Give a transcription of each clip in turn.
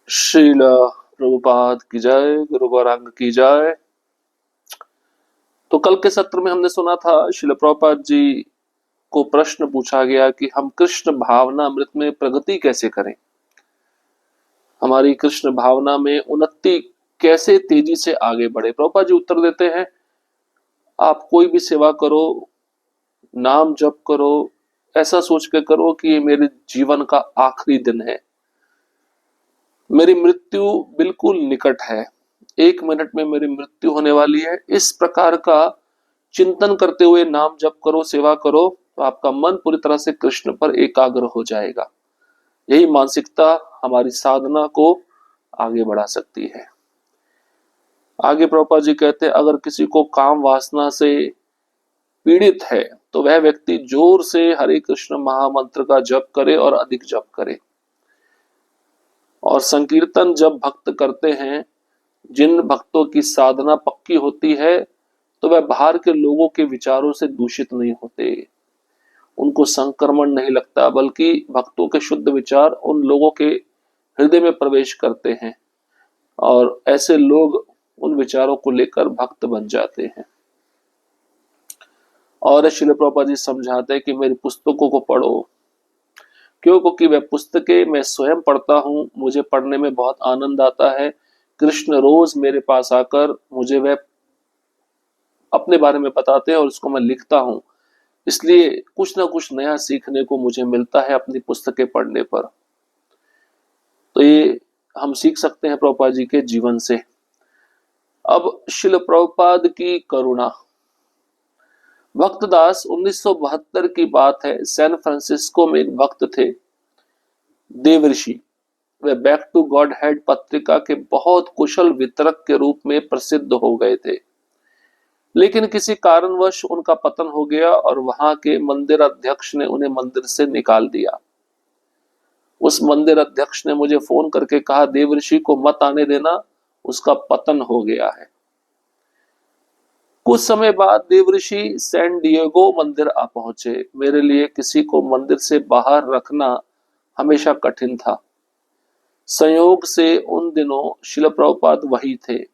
श्रील प्रभुपाद की जय, गुरु गौरांग की जय। तो कल के सत्र में हमने सुना था श्रील प्रभुपाद जी को प्रश्न पूछा गया कि हम कृष्ण भावना अमृत में प्रगति कैसे करें, हमारी कृष्ण भावना में उन्नति कैसे तेजी से आगे बढ़े। प्रभुपाद जी उत्तर देते हैं, आप कोई भी सेवा करो, नाम जप करो, ऐसा सोच के करो कि ये मेरे जीवन का आखिरी दिन है, मेरी मृत्यु बिल्कुल निकट है, 1 मिनट में मेरी मृत्यु होने वाली है। इस प्रकार का चिंतन करते हुए नाम जप करो, सेवा करो, तो आपका मन पूरी तरह से कृष्ण पर एकाग्र हो जाएगा। यही मानसिकता हमारी साधना को आगे बढ़ा सकती है। आगे प्रभुपाद जी कहते हैं, अगर किसी को काम वासना से पीड़ित है तो वह व्यक्ति जोर से हरे कृष्ण महामंत्र का जप करे और अधिक जप करे। और संकीर्तन जब भक्त करते हैं, जिन भक्तों की साधना पक्की होती है, तो वह बाहर के लोगों के विचारों से दूषित नहीं होते, उनको संक्रमण नहीं लगता, बल्कि भक्तों के शुद्ध विचार उन लोगों के हृदय में प्रवेश करते हैं और ऐसे लोग उन विचारों को लेकर भक्त बन जाते हैं। और श्रील प्रभुपाद जी समझाते हैं कि मेरी पुस्तकों को पढ़ो, क्यों? क्योंकि वह पुस्तकें मैं स्वयं पढ़ता हूँ, मुझे पढ़ने में बहुत आनंद आता है। कृष्ण रोज मेरे पास आकर मुझे वह अपने बारे में बताते हैं और उसको मैं लिखता हूँ, इसलिए कुछ ना कुछ नया सीखने को मुझे मिलता है अपनी पुस्तकें पढ़ने पर। तो ये हम सीख सकते हैं प्रभुपाद जी के जीवन से। अब श्रील प्रभुपाद की करुणा। भक्तदास 1972 की बात है, सैन फ्रांसिस्को में एक भक्त थे, देवऋषि। वे बैक टू गॉड हेड पत्रिका के बहुत कुशल वितरक के रूप में प्रसिद्ध हो गए थे, लेकिन किसी कारणवश उनका पतन हो गया और वहां के मंदिर अध्यक्ष ने उन्हें मंदिर से निकाल दिया। उस मंदिर अध्यक्ष ने मुझे फोन करके कहा, देवऋषि को मत आने देना, उसका पतन हो गया है। कुछ समय बाद देवऋषि सैन डिएगो मंदिर आ पहुंचे। मेरे लिए किसी को मंदिर से बाहर रखना हमेशा कठिन था। संयोग से उन दिनों श्रील प्रभुपाद वही थे।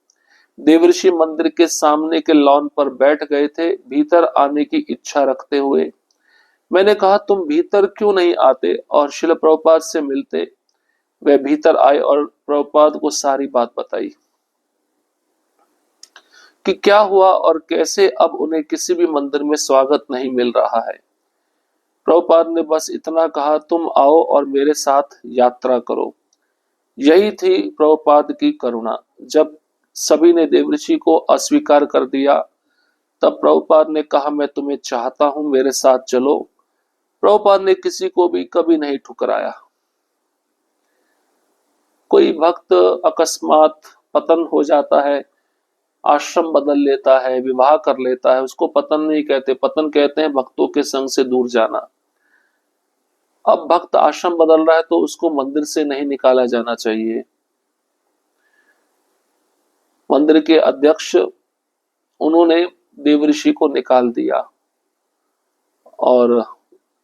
देवऋषि मंदिर के सामने के लॉन पर बैठ गए थे, भीतर आने की इच्छा रखते हुए। मैंने कहा, तुम भीतर क्यों नहीं आते और श्रील प्रभुपाद से मिलते? वे भीतर आए और प्रभुपाद को सारी बात बताई कि क्या हुआ और कैसे अब उन्हें किसी भी मंदिर में स्वागत नहीं मिल रहा है। प्रभुपाद ने बस इतना कहा, तुम आओ और मेरे साथ यात्रा करो। यही थी प्रभुपाद की करुणा। जब सभी ने देवऋषि को अस्वीकार कर दिया, तब प्रभुपाद ने कहा, मैं तुम्हें चाहता हूं, मेरे साथ चलो। प्रभुपाद ने किसी को भी कभी नहीं ठुकराया। कोई भक्त अकस्मात पतन हो जाता है, आश्रम बदल लेता है, विवाह कर लेता है, उसको पतन नहीं कहते, पतन कहते हैं भक्तों के संग से दूर जाना। अब भक्त आश्रम बदल रहा है तो उसको मंदिर से नहीं निकाला जाना चाहिए। मंदिर के अध्यक्ष उन्होंने देवऋषि को निकाल दिया और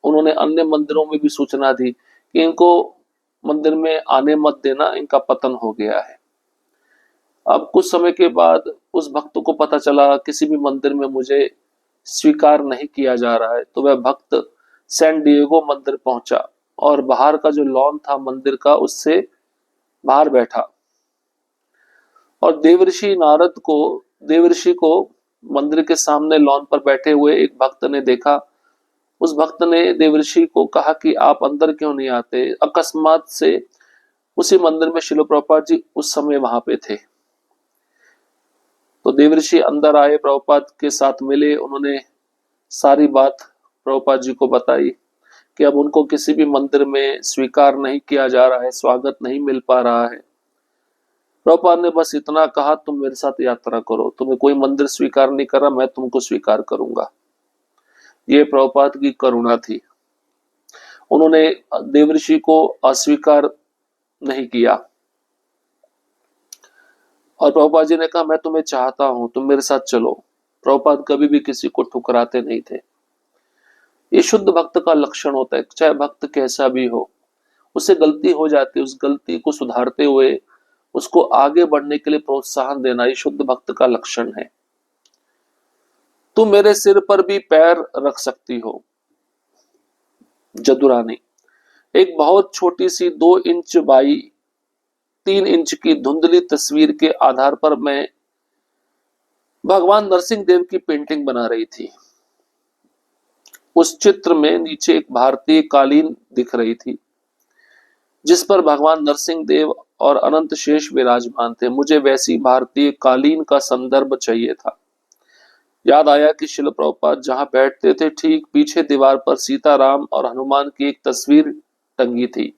उन्होंने अन्य मंदिरों में भी सूचना दी कि इनको मंदिर में आने मत देना, इनका पतन हो गया है। अब कुछ समय के बाद उस भक्त को पता चला किसी भी मंदिर में मुझे स्वीकार नहीं किया जा रहा है, तो वह भक्त सैन डिएगो मंदिर पहुंचा और बाहर का जो लॉन था मंदिर का, उससे बाहर बैठा और देवऋषि को मंदिर के सामने लॉन पर बैठे हुए एक भक्त ने देखा। उस भक्त ने देवऋषि को कहा कि आप अंदर क्यों नहीं आते। अकस्मात से उसी मंदिर में श्रील प्रभुपाद जी उस समय वहां पे थे, तो देवऋषि अंदर आए, प्रभुपाद के साथ मिले, उन्होंने सारी बात प्रभुपाद जी को बताई कि अब उनको किसी भी मंदिर में स्वीकार नहीं किया जा रहा है, स्वागत नहीं मिल पा रहा है। प्रभुपाद ने बस इतना कहा, तुम मेरे साथ यात्रा करो, तुम्हें कोई मंदिर स्वीकार नहीं कर रहा, मैं तुमको स्वीकार करूंगा। ये प्रभुपाद की करुणा थी। उन्होंने देवऋषि को अस्वीकार नहीं किया और प्रभुपाद जी ने कहा, मैं तुम्हें चाहता हूं, तुम मेरे साथ चलो। प्रभुपाद कभी भी किसी को ठुकराते नहीं थे। ये शुद्ध भक्त का लक्षण होता है, चाहे भक्त कैसा भी हो, उससे गलती हो जाती है, उस गलती को सुधारते हुए उसको आगे बढ़ने के लिए प्रोत्साहन देना, ये शुद्ध भक्त का लक्षण है। तुम मेरे सिर पर भी पैर रख सकती हो। जदुरानी, एक बहुत छोटी सी 2 इंच बाई 3 इंच की धुंधली तस्वीर के आधार पर मैं भगवान नरसिंह देव की पेंटिंग बना रही थी। उस चित्र में नीचे एक भारतीय कालीन दिख रही थी जिस पर भगवान नरसिंह देव और अनंत शेष विराजमान थे। मुझे वैसी भारतीय कालीन का संदर्भ चाहिए था। याद आया कि शिल प्रभुपाद जहां बैठते थे ठीक पीछे दीवार पर सीताराम और हनुमान की एक तस्वीर टंगी थी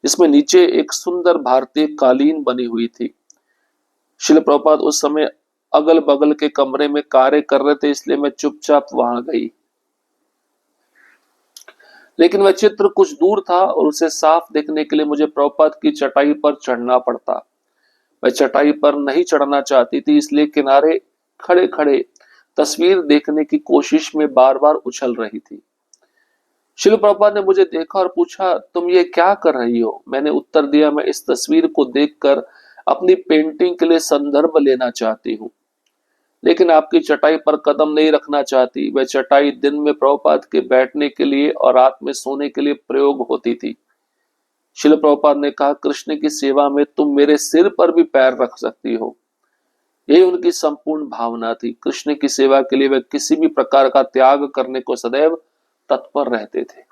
जिसमें नीचे एक सुंदर भारतीय कालीन बनी हुई थी। शिल प्रभुपाद उस समय अगल बगल के कमरे में कार्य कर रहे थे, इसलिए मैं चुपचाप वहां गई। लेकिन वह चित्र कुछ दूर था और उसे साफ देखने के लिए मुझे प्रभुपाद की चटाई पर चढ़ना पड़ता। मैं चटाई पर नहीं चढ़ना चाहती थी, इसलिए किनारे खड़े खड़े तस्वीर देखने की कोशिश में बार बार उछल रही थी। शिल प्रभुपाद ने मुझे देखा और पूछा, तुम ये क्या कर रही हो? मैंने उत्तर दिया, मैं इस तस्वीर को देखकर अपनी पेंटिंग के लिए संदर्भ लेना चाहती हूँ, लेकिन आपकी चटाई पर कदम नहीं रखना चाहती। वह चटाई दिन में प्रभुपाद के बैठने के लिए और रात में सोने के लिए प्रयोग होती थी। शिल प्रभुपाद ने कहा, कृष्ण की सेवा में तुम मेरे सिर पर भी पैर रख सकती हो। यही उनकी संपूर्ण भावना थी। कृष्ण की सेवा के लिए वे किसी भी प्रकार का त्याग करने को सदैव तत्पर रहते थे।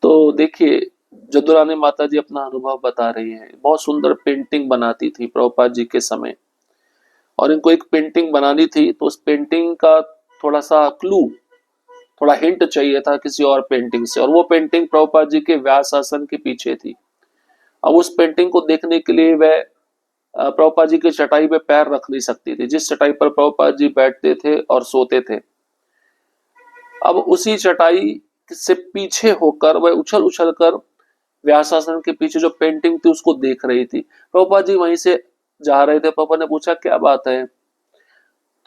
तो देखिए, जदुरानी माता जी अपना अनुभव बता रही हैं। बहुत सुंदर पेंटिंग बनाती थी प्रभुपाद जी के समय, और इनको एक पेंटिंग बनानी थी, तो उस पेंटिंग का थोड़ा सा क्लू, थोड़ा हिंट चाहिए था किसी और पेंटिंग से, और वो पेंटिंग प्रभुपाद जी के व्यास आसन के पीछे थी। अब उस पेंटिंग को देखने के लिए वह प्रभुपाद जी की चटाई पे पैर रख नहीं सकती थी, जिस चटाई पर प्रभुपाद जी बैठते थे और सोते थे। अब उसी चटाई से पीछे होकर वह उछल उछल कर व्यासासन के पीछे जो पेंटिंग थी उसको देख रही थी। प्रभुपाद जी वहीं से जा रहे थे। पापा ने पूछा, क्या बात है?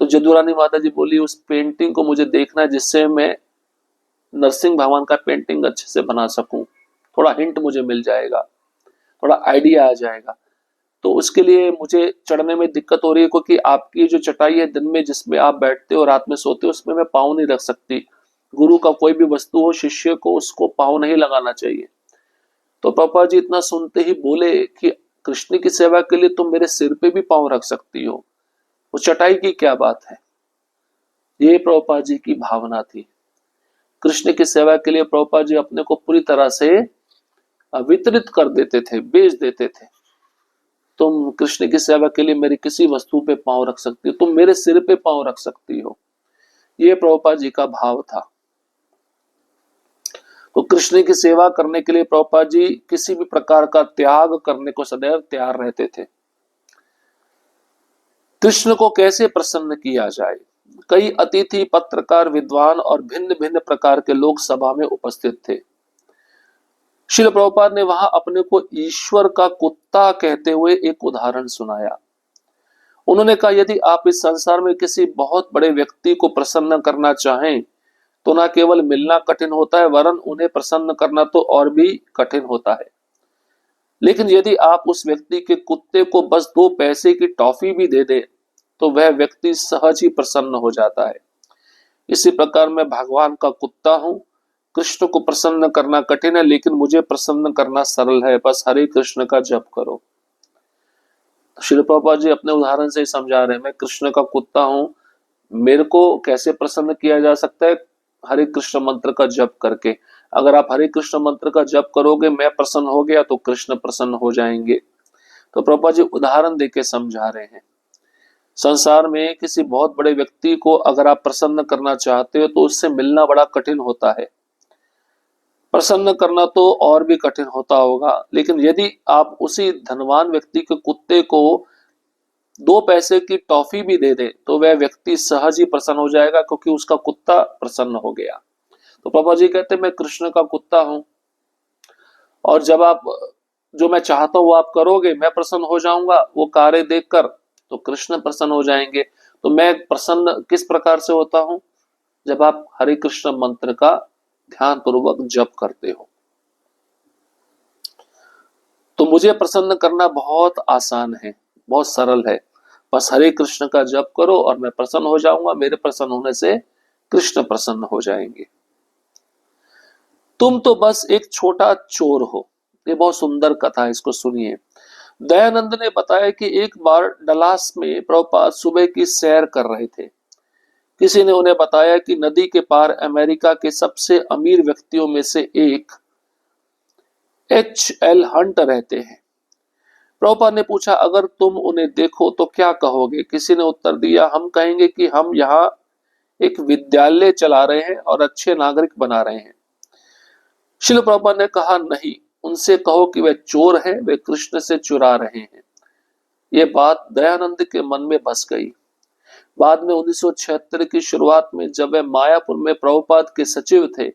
तो जदुरानी माता जी बोली, उस पेंटिंग को मुझे देखना है जिससे मैं नरसिंह भगवान का पेंटिंग अच्छे से बना सकूं। थोड़ा हिंट मुझे मिल जाएगा, थोड़ा आइडिया आ जाएगा। तो उसके लिए मुझे चढ़ने में दिक्कत हो रही है, क्योंकि आपकी जो चटाई है दिन में जिसमें आप बैठते हो, रात में सोते हो, उसमें मैं पाँव नहीं रख सकती। गुरु का कोई भी वस्तु हो, शिष्य को उसको पाँव नहीं लगाना चाहिए। तो पापा जी इतना सुनते ही बोले कि कृष्ण की सेवा के लिए तुम मेरे सिर पे भी पाँव रख सकती हो, वो चटाई की क्या बात है? ये प्रभुपाद जी की भावना थी। कृष्ण की सेवा के लिए प्रभुपाद जी अपने को पूरी तरह से वितरित कर देते थे, बेच देते थे। तुम कृष्ण की सेवा के लिए मेरी किसी वस्तु पे पांव रख सकती हो, तुम मेरे सिर पे पांव रख सकती हो, ये प्रभुपाद जी का भाव था। तो कृष्ण की सेवा करने के लिए प्रभुपाद जी किसी भी प्रकार का त्याग करने को सदैव तैयार रहते थे। कृष्ण को कैसे प्रसन्न किया जाए? कई अतिथि, पत्रकार, विद्वान और भिन्न भिन्न प्रकार के लोग सभा में उपस्थित थे। श्रील प्रभुपाद ने वहां अपने को ईश्वर का कुत्ता कहते हुए एक उदाहरण सुनाया। उन्होंने कहा, यदि आप इस संसार में किसी बहुत बड़े व्यक्ति को प्रसन्न करना चाहें तो न केवल मिलना कठिन होता है, वरन उन्हें प्रसन्न करना तो और भी कठिन होता है। लेकिन यदि आप उस व्यक्ति के कुत्ते को बस 2 पैसे की टॉफी भी दे दे तो वह व्यक्ति सहज ही प्रसन्न हो जाता है। इसी प्रकार मैं भगवान का कुत्ता हूं। कृष्ण को प्रसन्न करना कठिन है, लेकिन मुझे प्रसन्न करना सरल है। बस हरे कृष्ण का जप करो। श्री प्रभुपाद जी अपने उदाहरण से ही समझा रहे हैं, मैं कृष्ण का कुत्ता हूं, मेरे को कैसे प्रसन्न किया जा सकता है? हरे कृष्ण मंत्र का जप करके। अगर आप हरे कृष्ण मंत्र का जप करोगे, मैं प्रसन्न हो गया तो कृष्ण प्रसन्न हो जाएंगे। तो प्रभुपाद जी उदाहरण देके समझा रहे हैं। संसार में किसी बहुत बड़े व्यक्ति को अगर आप प्रसन्न करना चाहते हो तो उससे मिलना बड़ा कठिन होता है, प्रसन्न करना तो और भी कठिन होता होगा। लेकिन यदि आप उसी धनवान व्यक्ति के कुत्ते को 2 पैसे की टॉफी भी दे दे तो वह व्यक्ति सहज ही प्रसन्न हो जाएगा, क्योंकि उसका कुत्ता प्रसन्न हो गया। तो पापा जी कहते हैं, मैं कृष्ण का कुत्ता हूं, और जब आप जो मैं चाहता हूं वो आप करोगे, मैं प्रसन्न हो जाऊंगा वो कार्य देखकर, तो कृष्ण प्रसन्न हो जाएंगे। तो मैं प्रसन्न किस प्रकार से होता हूं? जब आप हरे कृष्ण मंत्र का ध्यान पूर्वक जप करते हो। तो मुझे प्रसन्न करना बहुत आसान है, बहुत सरल है। बस हरे कृष्ण का जप करो और मैं प्रसन्न हो जाऊंगा। मेरे प्रसन्न होने से कृष्ण प्रसन्न हो जाएंगे। तुम तो बस एक छोटा चोर हो। ये बहुत सुंदर कथा है, इसको सुनिए। दयानंद ने बताया कि एक बार डलास में प्रभुपाद सुबह की सैर कर रहे थे। किसी ने उन्हें बताया कि नदी के पार अमेरिका के सबसे अमीर व्यक्तियों में से एक H.L. हंट रहते हैं। प्रभुपाद ने पूछा, अगर तुम उन्हें देखो तो क्या कहोगे? किसी ने उत्तर दिया, हम कहेंगे कि हम यहाँ एक विद्यालय चला रहे हैं और अच्छे नागरिक बना रहे हैं। शिल प्रभुपाद ने कहा, नहीं, उनसे कहो कि वे चोर हैं, वे कृष्ण से चुरा रहे हैं। ये बात दयानंद के मन में बस गई। बाद में 1976 की शुरुआत में जब वे मायापुर में प्रभुपाद के सचिव थे,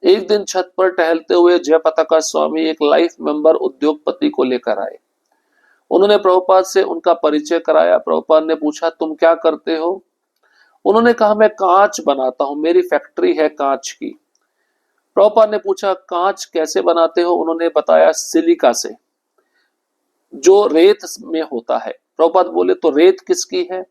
एक दिन छत पर टहलते हुए जयपताका स्वामी एक लाइफ मेंबर उद्योगपति को लेकर आए। उन्होंने प्रभुपाद से उनका परिचय कराया। प्रभुपाद ने पूछा, तुम क्या करते हो? उन्होंने कहा, मैं कांच बनाता हूं, मेरी फैक्ट्री है कांच की। प्रभुपाद ने पूछा, कांच कैसे बनाते हो? उन्होंने बताया, सिलिका से, जो रेत में होता है। प्रभुपाद बोले, तो रेत किसकी है?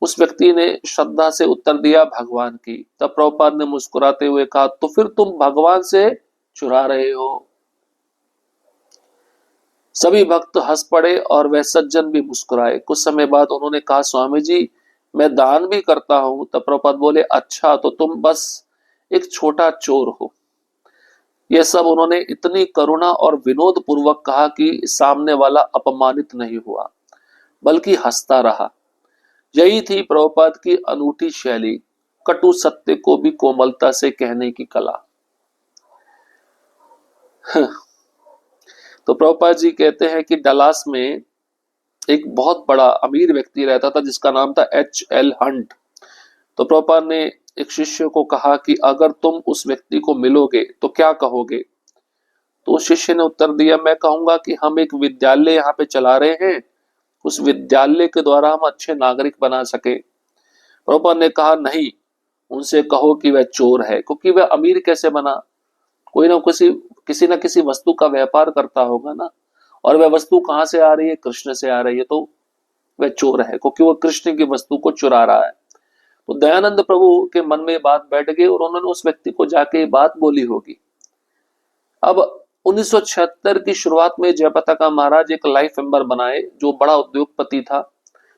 उस व्यक्ति ने श्रद्धा से उत्तर दिया, भगवान की। तब प्रभुपाद ने मुस्कुराते हुए कहा, तो फिर तुम भगवान से चुरा रहे हो। सभी भक्त हंस पड़े और वह सज्जन भी मुस्कुराए। कुछ समय बाद उन्होंने कहा, स्वामी जी, मैं दान भी करता हूं। तब प्रभुपाद बोले, अच्छा, तो तुम बस एक छोटा चोर हो। यह सब उन्होंने इतनी करुणा और विनोद पूर्वक कहा कि सामने वाला अपमानित नहीं हुआ, बल्कि हंसता रहा। यही थी प्रभुपाद की अनूठी शैली, कटु सत्य को भी कोमलता से कहने की कला। तो प्रभुपाद जी कहते हैं कि डलास में एक बहुत बड़ा अमीर व्यक्ति रहता था जिसका नाम था H.L. हंट। तो प्रभुपाद ने एक शिष्य को कहा कि अगर तुम उस व्यक्ति को मिलोगे तो क्या कहोगे? तो उस शिष्य ने उत्तर दिया, मैं कहूंगा कि हम एक विद्यालय यहाँ पे चला रहे हैं, उस विद्यालय के द्वारा हम अच्छे नागरिक बना सके। प्रभुपाद ने कहा, नहीं, उनसे कहो कि वह चोर है, क्योंकि वह अमीर कैसे बना? कोई ना किसी ना किसी वस्तु का व्यापार करता होगा ना, और वह वस्तु कहां से आ रही है? कृष्ण से आ रही है, तो वह चोर है, क्योंकि वह कृष्ण की वस्तु को चुरा रहा है। तो दयानंद प्रभु के मन में बात बैठ गई और उन्होंने उस व्यक्ति को जाके बात बोली होगी। अब 1976 की शुरुआत में जयपताका महाराज एक लाइफ मेंबर बनाए, जो बड़ा उद्योगपति था,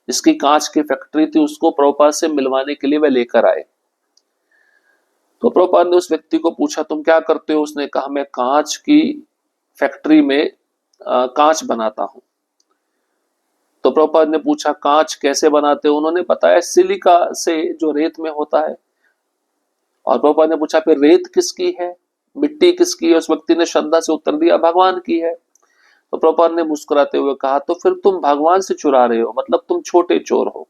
जिसकी कांच की फैक्ट्री थी, उसको प्रभुपाद से मिलवाने के लिए वे लेकर आए। तो प्रभुपाद ने उस व्यक्ति को पूछा, तुम क्या करते हो? उसने कहा, मैं कांच की फैक्ट्री में कांच बनाता हूं। तो प्रभुपाद ने पूछा, कांच कैसे बनाते हो? उन्होंने बताया, सिलिका से, जो रेत में होता है। और प्रभुपाद ने पूछा, फिर रेत किसकी है, मिट्टी किसकी है? उस व्यक्ति ने श्रद्धा से उत्तर दिया, भगवान की है। तो प्रभुपाद ने मुस्कुराते हुए कहा, तो फिर तुम भगवान से चुरा रहे हो, मतलब तुम छोटे चोर हो।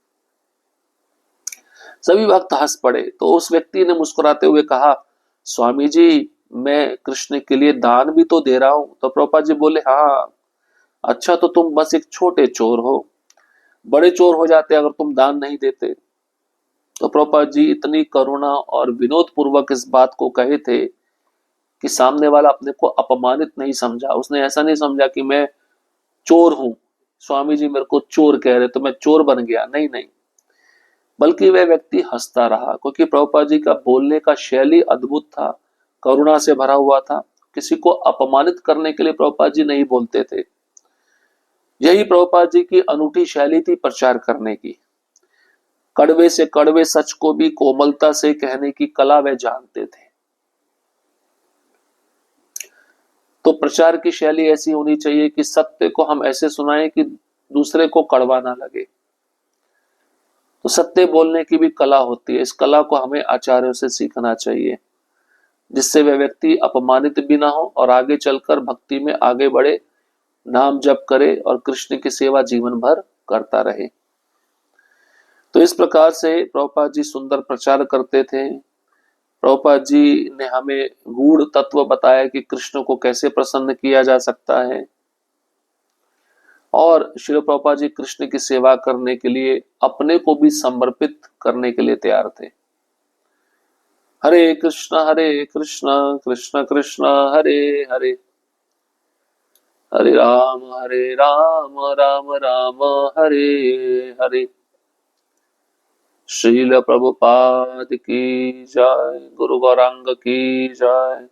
सभी भक्त हंस पड़े। तो उस व्यक्ति ने मुस्कुराते हुए कहा, स्वामी जी, मैं कृष्ण के लिए दान भी तो दे रहा हूं। तो प्रभुपाद जी बोले, हाँ, अच्छा, तो तुम बस एक छोटे चोर हो, बड़े चोर हो जाते अगर तुम दान नहीं देते। तो प्रभुपाद जी इतनी करुणा और विनोद पूर्वक इस बात को कहे थे कि सामने वाला अपने को अपमानित नहीं समझा। उसने ऐसा नहीं समझा कि मैं चोर हूं, स्वामी जी मेरे को चोर कह रहे तो मैं चोर बन गया। नहीं नहीं, बल्कि वह व्यक्ति हंसता रहा, क्योंकि प्रभुपाद जी का बोलने का शैली अद्भुत था, करुणा से भरा हुआ था। किसी को अपमानित करने के लिए प्रभुपाद जी नहीं बोलते थे। यही प्रभुपाद जी की अनूठी शैली थी प्रचार करने की। कड़वे से कड़वे सच को भी कोमलता से कहने की कला वे जानते थे। तो प्रचार की शैली ऐसी होनी चाहिए कि सत्य को हम ऐसे सुनाएं कि दूसरे को कड़वा ना लगे। तो सत्य बोलने की भी कला होती है, इस कला को हमें आचार्यों से सीखना चाहिए, जिससे वह व्यक्ति अपमानित भी ना हो और आगे चलकर भक्ति में आगे बढ़े, नाम जप करे और कृष्ण की सेवा जीवन भर करता रहे। तो इस प्रकार से प्रभुपाद जी सुंदर प्रचार करते थे। प्रभुपाद जी ने हमें गूढ़ तत्व बताया कि कृष्ण को कैसे प्रसन्न किया जा सकता है, और श्री प्रभुपाद जी कृष्ण की सेवा करने के लिए अपने को भी समर्पित करने के लिए तैयार थे। हरे कृष्ण कृष्ण कृष्ण हरे हरे, हरे राम राम राम हरे हरे। श्रील प्रभुपाद की जय, गुरु गौरांग की जय।